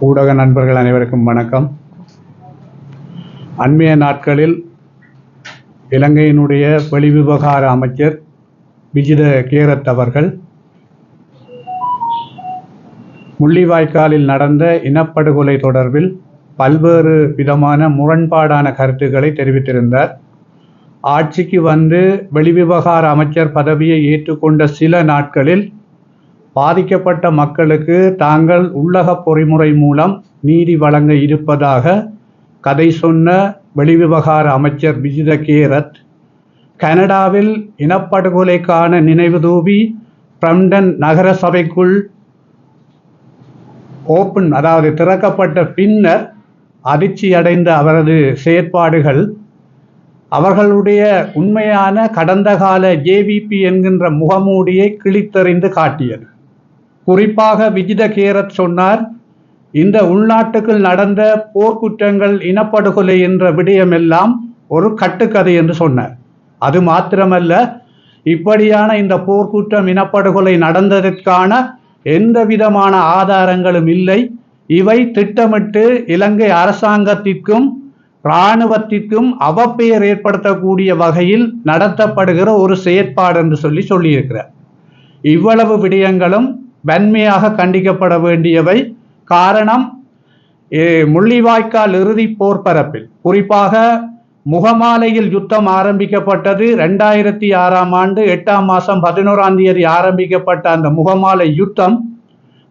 ஊடக நண்பர்கள் அனைவருக்கும் வணக்கம். அண்மைய நாட்களில் இலங்கையினுடைய வெளிவிவகார அமைச்சர் விஜித கேரத் அவர்கள் முள்ளிவாய்க்காலில் நடந்த இனப்படுகொலை தொடர்பில் பல்வேறு விதமான முரண்பாடான கருத்துக்களை தெரிவித்திருந்தார். ஆட்சிக்கு வந்து வெளிவிவகார அமைச்சர் பதவியை ஏற்றுக்கொண்ட சில நாட்களில் பாதிக்கப்பட்ட மக்களுக்கு தாங்கள் உள்ளக பொறிமுறை மூலம் நீதி வழங்க இருப்பதாக கதை சொன்ன வெளிவிவகார அமைச்சர் விஜித கேரத் கனடாவில் இனப்படுகொலைக்கான நினைவு தூபி பிரம்டன் நகர சபைக்குள் திறக்கப்பட்ட பின்னர் அதிர்ச்சியடைந்த அவரது செயற்பாடுகள் அவர்களுடைய உண்மையான கடந்த கால ஜேவிபி என்கின்ற முகமூடியை கிழித்தெறிந்து காட்டியது. குறிப்பாக விஜித கேரத் சொன்னார், இந்த உள்நாட்டுக்குள் நடந்த போர்க்குற்றங்கள் இனப்படுகொலை என்ற விடயமெல்லாம் ஒரு கட்டுக்கதை என்று சொன்னார். அது மாத்திரமல்ல, இப்படியான இந்த போர்க்குற்றம் இனப்படுகொலை நடந்ததற்கான எந்த விதமான ஆதாரங்களும் இல்லை. இவை திட்டமிட்டு இலங்கை அரசாங்கத்திற்கும் இராணுவத்திற்கும் அவப்பெயர் ஏற்படுத்தக்கூடிய வகையில் நடத்தப்படுகிற ஒரு செயற்பாடு என்று சொல்லியிருக்கிறார். இவ்வளவு விடயங்களும் வன்மையாக கண்டிக்கப்பட வேண்டியவை. காரணம், முள்ளிவாய்க்கால் இறுதி போர்ப்பரப்பில் குறிப்பாக முகமாலையில் யுத்தம் ஆரம்பிக்கப்பட்டது 2006ஆம் ஆண்டு 8ஆம் மாதம் 11ஆம் தேதி ஆரம்பிக்கப்பட்ட அந்த முகமாலை யுத்தம்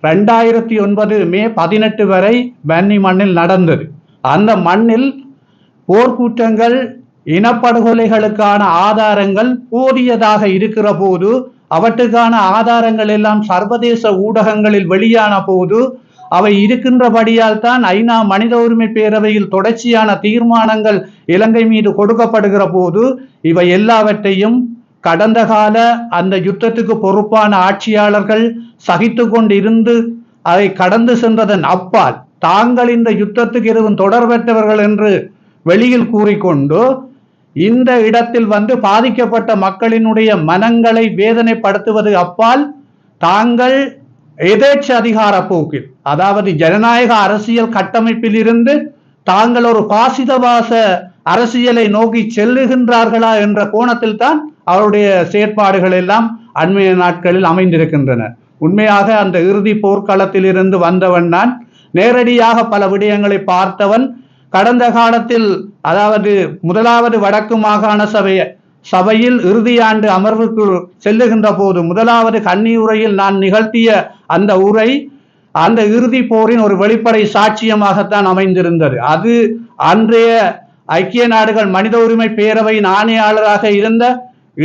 2009 மே 18 வரை வன்னி மண்ணில் நடந்தது. அந்த மண்ணில் போர்க்குற்றங்கள் இனப்படுகொலைகளுக்கான ஆதாரங்கள் போதியதாக இருக்கிற போது, அவற்றுக்கான ஆதாரங்கள் எல்லாம் சர்வதேச ஊடகங்களில் வெளியான போது, அவை இருக்கின்றபடியால் தான் ஐநா மனித உரிமை பேரவையில் தொடர்ச்சியான தீர்மானங்கள் இலங்கை மீது கொடுக்கப்படுகிற போது, இவை எல்லாவற்றையும் கடந்த கால அந்த யுத்தத்துக்கு பொறுப்பான ஆட்சியாளர்கள் சகித்து கொண்டிருந்து அதை கடந்து சென்றதன் அப்பால் தாங்கள் இந்த யுத்தத்துக்கு எதுவும் தொடர்பற்றவர்கள் என்று வெளியில் கூறிக்கொண்டு இந்த இடத்தில் வந்து பாதிக்கப்பட்ட மக்களினுடைய மனங்களை வேதனைப்படுத்துவது அப்பால் தாங்கள் எதேச்ச அதிகார போக்கில், அதாவது ஜனநாயக அரசியல் கட்டமைப்பில் இருந்து தாங்கள் ஒரு பாசிதவாச அரசியலை நோக்கி செல்லுகின்றார்களா என்ற கோணத்தில் தான் அவருடைய செயற்பாடுகள் எல்லாம் அண்மைய நாட்களில் அமைந்திருக்கின்றன. உண்மையாக அந்த இறுதி போர்க்களத்தில் இருந்து வந்தவன் நான், நேரடியாக பல விடயங்களை பார்த்தவன். கடந்த காலத்தில், அதாவது முதலாவது வடக்கு மாகாண சபையில் இறுதியாண்டு அமர்வுக்கு செல்லுகின்ற போது முதலாவது கன்னி உரையில் நான் நிகழ்த்திய அந்த உரை அந்த இறுதி போரின் ஒரு வெளிப்படை சாட்சியமாகத்தான் அமைந்திருந்தது. அது அன்றைய ஐக்கிய நாடுகள் மனித உரிமை பேரவையின் ஆணையாளராக இருந்த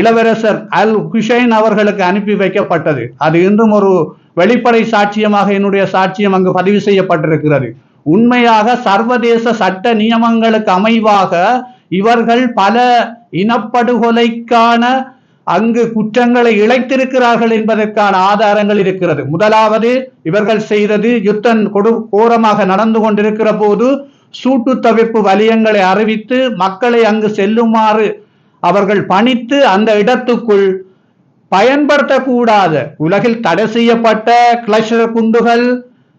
இளவரசர் அல் ஹுசைன் அவர்களுக்கு அனுப்பி வைக்கப்பட்டது. அது இன்றும் ஒரு வெளிப்படை சாட்சியமாக என்னுடைய சாட்சியம் அங்கு பதிவு செய்யப்பட்டிருக்கிறது. உண்மையாக சர்வதேச சட்ட நியமங்களுக்கு அமைவாக இவர்கள் பல இனப்படுகொலைக்கான அங்கு குற்றங்களை இழைத்திருக்கிறார்கள் என்பதற்கான ஆதாரங்கள் இருக்கிறது. முதலாவது, இவர்கள் செய்தது யுத்தம் கோரமாக நடந்து கொண்டிருக்கிற போது சூட்டு தவிர்ப்பு வலயங்களை அறிவித்து மக்களை அங்கு செல்லுமாறு அவர்கள் பணித்து அந்த இடத்துக்குள் பயன்படுத்தக்கூடாத உலகில் தடை செய்யப்பட்ட கிளஸ்டர் குண்டுகள்,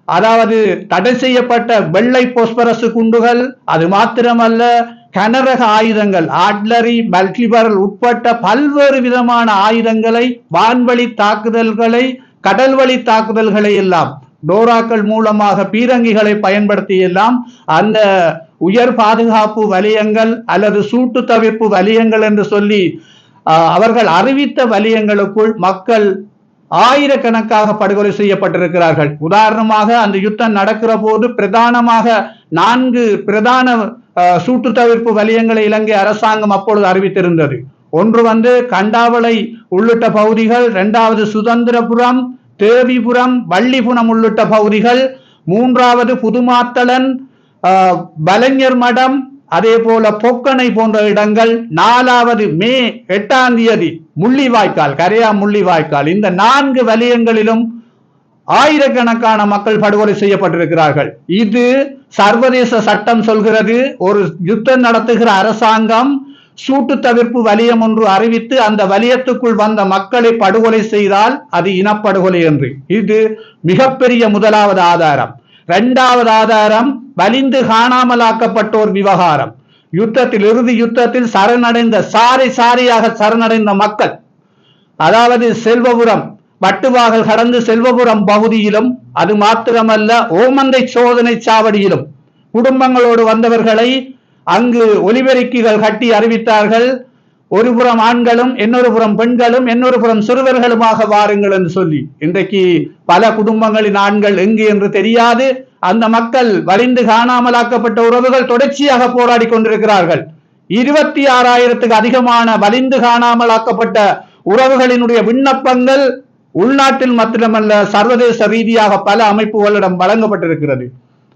அதாவது தடை செய்யப்பட்ட வெள்ளை போஸ்பரஸ் குண்டுகள், அது மாத்திரமல்ல கனரக ஆயுதங்கள், ஆட்லரி, மல்டிபரல் உட்பட்ட பல்வேறு விதமான ஆயுதங்களை, வான்வழி தாக்குதல்களை, கடல்வழி தாக்குதல்களை எல்லாம் டோராக்கள் மூலமாக பீரங்கிகளை பயன்படுத்தி எல்லாம் அந்த உயர் பாதுகாப்பு வலயங்கள் அல்லது சூட்டு தவிர்ப்பு வலயங்கள் என்று சொல்லி அவர்கள் அறிவித்த வலயங்களுக்குள் மக்கள் ஆயிரக்கணக்காக படுகொலை செய்யப்பட்டிருக்கிறார்கள். உதாரணமாக அந்த யுத்தம் நடக்கிற போது பிரதானமாக 4 பிரதான சூட்டு தவிர்ப்பு வலயங்களை இலங்கை அரசாங்கம் அப்பொழுது அறிவித்திருந்தது. ஒன்று கண்டாவளை உள்ளிட்ட பகுதிகள், 2வது சுதந்திரபுரம், தேவிபுரம், வள்ளிபுரம் உள்ளிட்ட பகுதிகள், 3வது புதுமாத்தளன், பலஞர் மடம், அதே போல பொக்கனை போன்ற இடங்கள், 4வது மே 8ஆம் தேதி முள்ளிவாய்க்கால், கரையா முள்ளிவாய்க்கால். இந்த 4 வலயங்களிலும் ஆயிரக்கணக்கான மக்கள் படுகொலை செய்யப்பட்டிருக்கிறார்கள். இது சர்வதேச சட்டம் சொல்கிறது. ஒரு யுத்தம் நடத்துகிற அரசாங்கம் சூட்டு தவிர்ப்பு வலயம் ஒன்று அறிவித்து அந்த வலயத்துக்குள் வந்த மக்களை படுகொலை செய்தால் அது இனப்படுகொலை என்று. இது மிகப்பெரிய முதலாவது ஆதாரம். இரண்டாவது ஆதாரம் வலிந்து காணாமலாக்கப்பட்டோர் விவகாரம். யுத்தத்தில், இறுதி யுத்தத்தில் சரணடைந்த, சாரியாக சரணடைந்த மக்கள், அதாவது செல்வபுரம் வட்டுவாகல் கடந்து செல்வபுரம் பகுதியிலும், அது மாத்திரமல்ல ஓமந்தை சோதனை சாவடியிலும் குடும்பங்களோடு வந்தவர்களை அங்கு ஒலிபெருக்கிகள் கட்டி அறிவித்தார்கள். ஒரு புறம் ஆண்களும், இன்னொரு புறம் பெண்களும், இன்னொரு புறம் சிறுவர்களுமாக வாருங்கள் என்று சொல்லி. இன்றைக்கு பல குடும்பங்களின் ஆண்கள் எங்கு என்று தெரியாது. அந்த மக்கள் வலிந்து காணாமலாக்கப்பட்ட உறவுகள் தொடர்ச்சியாக போராடி கொண்டிருக்கிறார்கள். 26,000க்கு அதிகமான வலிந்து காணாமலாக்கப்பட்ட உறவுகளினுடைய விண்ணப்பங்கள் உள்நாட்டில் மாத்திரமல்ல சர்வதேச ரீதியாக பல அமைப்புகளிடம் வழங்கப்பட்டிருக்கிறது.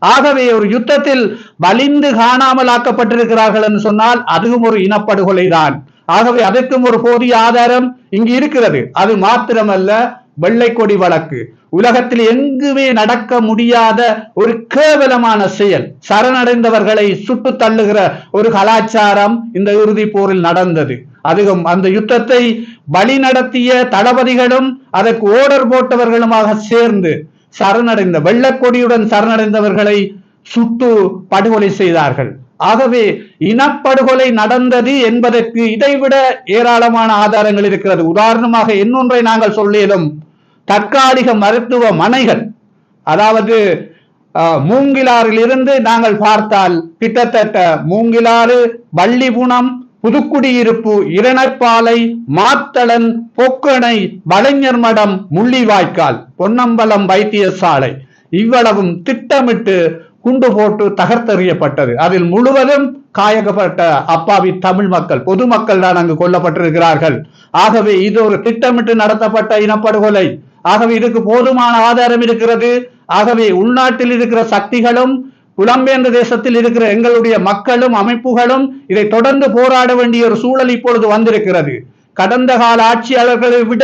ஆகவே ஒரு யுத்தத்தில் வலிந்து காணாமலாக்கப்பட்டிருக்கிறார்கள் என்று சொன்னால் அதுவும் ஒரு இனப்படுகொலை தான். ஆகவே அதற்கும் ஒரு போதிய ஆதாரம் இங்கு இருக்கிறது. அது மாத்திரமல்ல வெள்ளை கொடி வழக்கு, உலகத்தில் எங்குமே நடக்க முடியாத ஒரு கேவலமான செயல். சரணடைந்தவர்களை சுட்டு தள்ளுகிற ஒரு கலாச்சாரம் இந்த இறுதி போரில் நடந்தது. அதுவும் அந்த யுத்தத்தை வழி நடத்திய தளபதிகளும் அதற்கு ஓடர் போட்டவர்களுமாக சேர்ந்து சரணடைந்த, வெள்ளக்கொடியுடன் சரணடைந்தவர்களை சுட்டு படுகொலை செய்தார்கள். ஆகவே இனப்படுகொலை நடந்தது என்பதற்கு இதைவிட ஏராளமான ஆதாரங்கள் இருக்கிறது. உதாரணமாக இன்னொன்றை நாங்கள் சொல்லிலும், தற்காலிக மருத்துவமனைகள், அதாவது மூங்கிலாறில் இருந்து நாங்கள் பார்த்தால் கிட்டத்தட்ட மூங்கிலாறு, வள்ளிபுணம், புதுக்குடியிருப்பு, இரணைப்பாலை, மாத்தளன், பொக்கணை, வளைஞர் மடம், முள்ளிவாய்க்கால், பொன்னம்பலம் வைத்தியசாலை இவ்வளவும் திட்டமிட்டு குண்டு போட்டு தகர்த்தெறியப்பட்டது. அதில் முழுவதும் காயப்பட்ட அப்பாவி தமிழ் மக்கள், பொதுமக்கள் தான் அங்கு கொல்லப்பட்டிருக்கிறார்கள். ஆகவே இது ஒரு திட்டமிட்டு நடத்தப்பட்ட இனப்படுகொலை. ஆகவே இதுக்கு போதுமான ஆதாரம் இருக்கிறது. ஆகவே உள்நாட்டில் இருக்கிற சக்திகளும் புலம்பெயர்ந்த தேசத்தில் இருக்கிற எங்களுடைய மக்களும் அமைப்புகளும் இதை தொடர்ந்து போராட வேண்டிய ஒரு சூழல் இப்பொழுது வந்திருக்கிறது. கடந்த கால ஆட்சியாளர்களை விட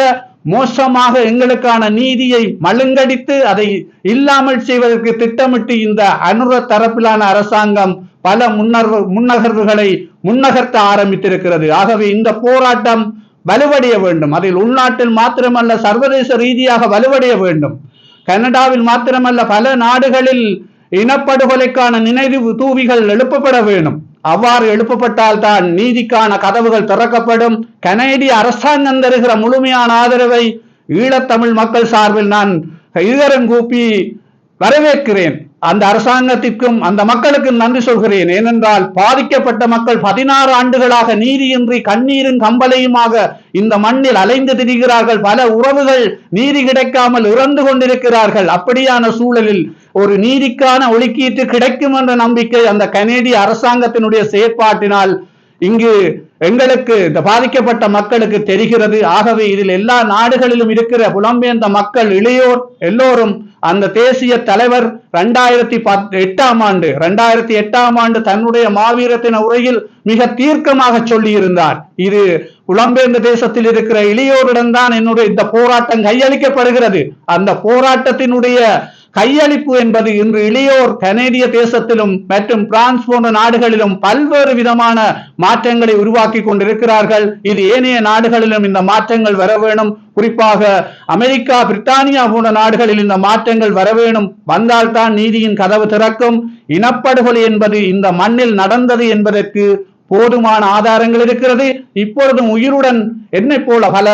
மோசமாக எங்களுக்கான நீதியை மழுங்கடித்து அதை இல்லாமல் செய்வதற்கு திட்டமிட்டு இந்த அனுர தரப்பிலான அரசாங்கம் பல முன்னகர்வுகளை முன்னகர்த்த ஆரம்பித்திருக்கிறது. ஆகவே இந்த போராட்டம் வலுவடைய வேண்டும். அதில் உள்நாட்டில் மாத்திரமல்ல சர்வதேச ரீதியாக வலுவடைய வேண்டும். கனடாவில் மாத்திரமல்ல பல நாடுகளில் இனப்படுகொலைக்கான நினைவு தூவிகள் எழுப்பப்பட வேண்டும். அவ்வாறு எழுப்பப்பட்டால் தான் நீதிக்கான கதவுகள் திறக்கப்படும். கனேடிய அரசாங்கம் தருகிற முழுமையான ஆதரவை ஈழத்தமிழ் மக்கள் சார்பில் நான் கைகரம் கூப்பி வரவேற்கிறேன். அந்த அரசாங்கத்திற்கும் அந்த மக்களுக்கும் நன்றி சொல்கிறேன். ஏனென்றால் பாதிக்கப்பட்ட மக்கள் 16 ஆண்டுகளாக நீதியின்றி கண்ணீரும் கம்பலையுமாக இந்த மண்ணில் அலைந்து திரிகிறார்கள். பல உறவுகள் நீதி கிடைக்காமல் இறந்து கொண்டிருக்கிறார்கள். அப்படியான சூழலில் ஒரு நீதிக்கான ஒழுக்கீட்டு கிடைக்கும் என்ற நம்பிக்கை அந்த கனேடிய அரசாங்கத்தினுடைய செயற்பாட்டினால் இங்கு எங்களுக்கு இந்த பாதிக்கப்பட்ட மக்களுக்கு தெரிகிறது. ஆகவே இதில் எல்லா நாடுகளிலும் இருக்கிற புலம்பெயர்ந்த மக்கள், இளையோர் எல்லோரும் அந்த தேசிய தலைவர் 2008ஆம் ஆண்டு தன்னுடைய மாவீரத்தின உரையில் மிக தீர்க்கமாக சொல்லி இருந்தார். இது புலம்பெயர்ந்த தேசத்தில் இருக்கிற இளையோரிடம் தான் என்னுடைய இந்த போராட்டம் கையளிக்கப்படுகிறது. அந்த போராட்டத்தினுடைய கையளிப்பு என்பது இன்று இளையோர் கனேடிய தேசத்திலும் மற்றும் பிரான்ஸ் போன்ற நாடுகளிலும் பல்வேறு விதமான மாற்றங்களை உருவாக்கி கொண்டிருக்கிறார்கள். இது ஏனைய நாடுகளிலும் இந்த மாற்றங்கள் வர வேணும். குறிப்பாக அமெரிக்கா, பிரித்தானியா போன்ற நாடுகளில் இந்த மாற்றங்கள் வர வேணும். வந்தால்தான் நீதியின் கதவு திறக்கும். இனப்படுகொலை என்பது இந்த மண்ணில் நடந்தது என்பதற்கு போதுமான ஆதாரங்கள் இருக்கிறது. இப்பொழுதும் உயிருடன் என்னை போல பல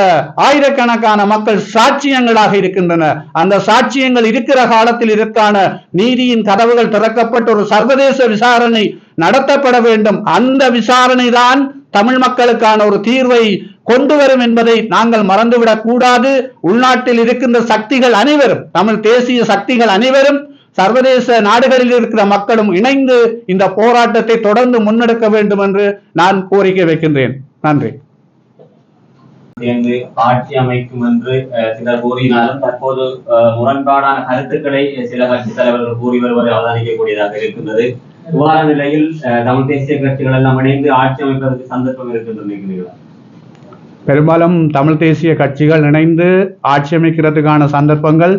ஆயிரக்கணக்கான மக்கள் சாட்சியங்களாக இருக்கின்றன. அந்த சாட்சியங்கள் இருக்கிற காலத்தில் இதற்கான நீதியின் கதவுகள் திறக்கப்பட்ட ஒரு சர்வதேச விசாரணை நடத்தப்பட வேண்டும். அந்த விசாரணை தான் தமிழ் மக்களுக்கான ஒரு தீர்வை கொண்டு வரும் என்பதை நாங்கள் மறந்துவிடக் கூடாது. உள்நாட்டில் இருக்கின்ற சக்திகள் அனைவரும், தமிழ் தேசிய சக்திகள் அனைவரும், சர்வதேச நாடுகளில் இருக்கிற மக்களும் இணைந்து இந்த போராட்டத்தை தொடர்ந்து முன்னெடுக்க வேண்டும் என்று நான் கோரிக்கை வைக்கின்றேன். நன்றி. ஆட்சி அமைக்கும் என்று சிலர் கூறினாலும் தற்போது முரண்பாடான கருத்துக்களை சில கட்சி தலைவர்கள் கூறி வருவதை அவதானிக்கக்கூடியதாக இருக்கின்றது. இவ்வாறான நிலையில் தமிழ் தேசிய கட்சிகள் எல்லாம் இணைந்து ஆட்சி அமைப்பதற்கு சந்தர்ப்பம் இருக்கின்றன. பெரும்பாலும் தமிழ் தேசிய கட்சிகள் இணைந்து ஆட்சி அமைக்கிறதுக்கான சந்தர்ப்பங்கள்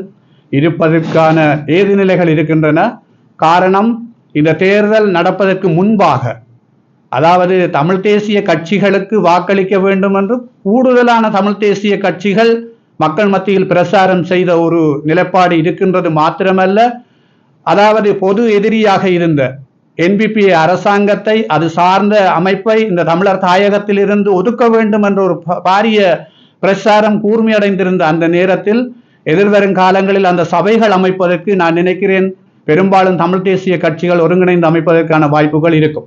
இருப்பதற்கான ஏதுநிலைகள் இருக்கின்றன. காரணம், இந்த தேர்தல் நடப்பதற்கு முன்பாக, அதாவது தமிழ் தேசிய கட்சிகளுக்கு வாக்களிக்க வேண்டும் என்று கூடுதலான தமிழ் தேசிய கட்சிகள் மக்கள் மத்தியில் பிரசாரம் செய்த ஒரு நிலைப்பாடு இருக்கின்றது. மாத்திரமல்ல, அதாவது பொது எதிரியாக இருந்த என்பிபி அரசாங்கத்தை, அது சார்ந்த அமைப்பை இந்த தமிழர் தாயகத்தில் இருந்து ஒதுக்க வேண்டும் என்ற ஒரு பாரிய பிரச்சாரம் கூர்மையடைந்திருந்த அந்த நேரத்தில் எதிர்வரும் காலங்களில் அந்த சபைகள் அமைப்பதற்கு நான் நினைக்கிறேன் பெரும்பாலும் தமிழ் தேசிய கட்சிகள் ஒருங்கிணைந்து அமைப்பதற்கான வாய்ப்புகள் இருக்கும்.